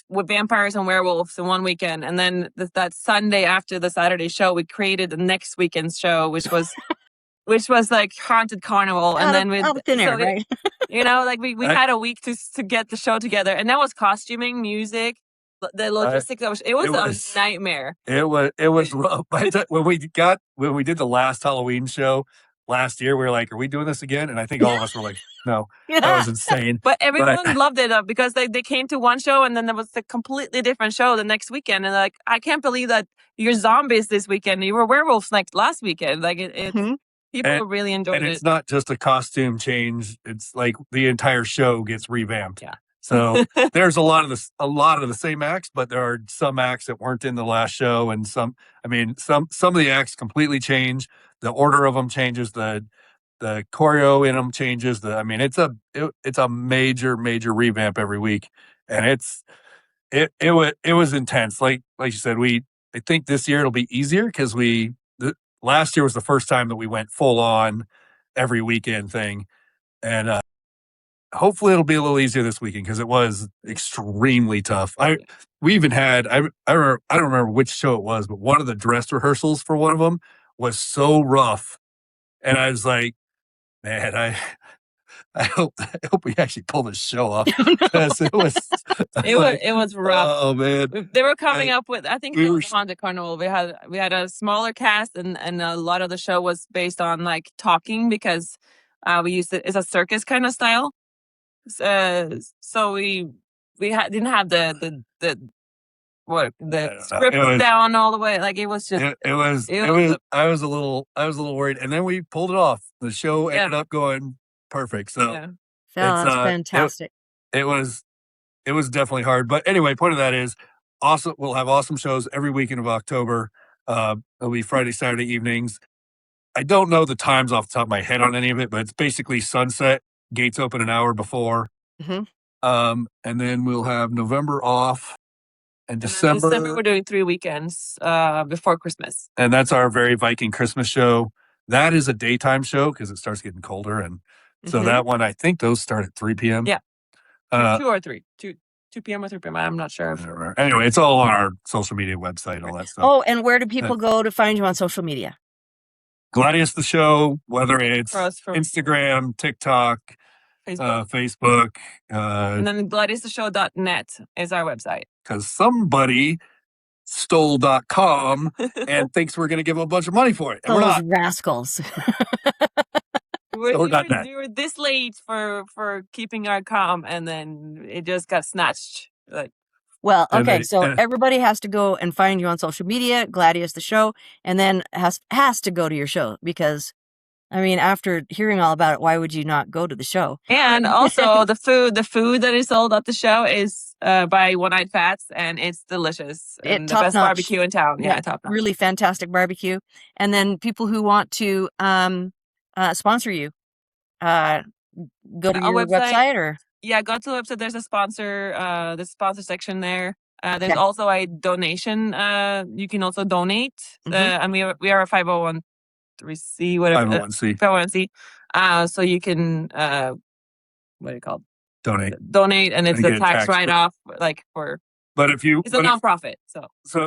with vampires and werewolves in one weekend, and then that Sunday after the Saturday show, we created the next weekend's show, which was like haunted carnival, and then out of thin air, right? We had a week to get the show together, and that was costuming, music, the logistics. It was a nightmare. It was rough. When we did the last Halloween show last year, we were like, are we doing this again? And I think all of us were like, no, that was insane. But everyone loved it because they came to one show and then there was a completely different show the next weekend. And like, I can't believe that you're zombies this weekend. You were werewolves last weekend. Like people really enjoyed it. And it's not just a costume change. It's like the entire show gets revamped. Yeah. So there's a lot of the same acts, but there are some acts that weren't in the last show, and some of the acts completely change. The order of them changes. The choreo in them changes. It's a major revamp every week, and it was intense. Like you said, I think this year it'll be easier because last year was the first time that we went full on every weekend thing, and hopefully it'll be a little easier this weekend because it was extremely tough. We even had I don't remember which show it was, but one of the dress rehearsals for one of them was so rough And I was like, man, I hope we actually pull this show off because it was it was rough. Oh man, They were coming up with, I think we it were was Haunted Carnival. We had a smaller cast, and a lot of the show was based on like talking because we used it's a circus kind of style. So we didn't have the script down all the way. Like it was just it was I was a little worried, and then we pulled it off. The show ended up going perfect. So that's fantastic. It was definitely hard, but anyway, point of that is awesome. We'll have awesome shows every weekend of October. It'll be Friday, Saturday evenings. I don't know the times off the top of my head on any of it, but it's basically sunset. Gates open an hour before. And then we'll have November off. And December we're doing 3 weekends before Christmas. And that's our very Viking Christmas show. That is a daytime show because it starts getting colder. And so that one, I think those start at 3 p.m. Yeah. 2 or 3. 2 p.m. or 3 p.m. I'm not sure. Anyway, it's all on our social media website, all that stuff. Oh, and where do people go to find you on social media? Gladius The Show, whether it's Instagram, TikTok, Facebook. And then gladiustheshow.net is our website. Because somebody stole.com and thinks we're going to give them a bunch of money for it. And those we're not. rascals. We were this late for keeping our com, and then it just got snatched. Well, okay, so everybody has to go and find you on social media, Gladius The Show, and then has to go to your show because, I mean, after hearing all about it, why would you not go to the show? And also the food that is sold at the show is by One Eyed Fats, and it's delicious. And the best barbecue in town. Yeah, top notch. Really fantastic barbecue. And then people who want to sponsor you, go to your website or? Yeah, go to the website. There's a sponsor, the sponsor section there. There's also a donation. You can also donate. And we are a 501c, whatever. 501c. 501c. So you can, what are you called? Donate, and it's a tax write-off, But if you, it's a nonprofit.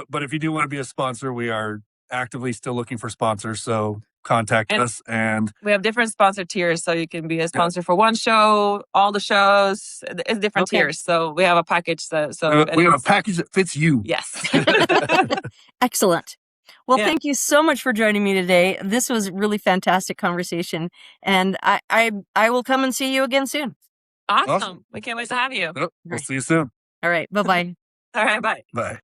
But if you do want to be a sponsor, we are actively still looking for sponsors. So contact us, and we have different sponsor tiers. So you can be a sponsor for one show, all the shows. It's different tiers. So we have a package. We have a package that fits you. Yes. Excellent. Well, thank you so much for joining me today. This was a really fantastic conversation, and I will come and see you again soon. Awesome. We can't wait to have you. We'll see you soon. All right. Bye-bye. All right. Bye. Bye.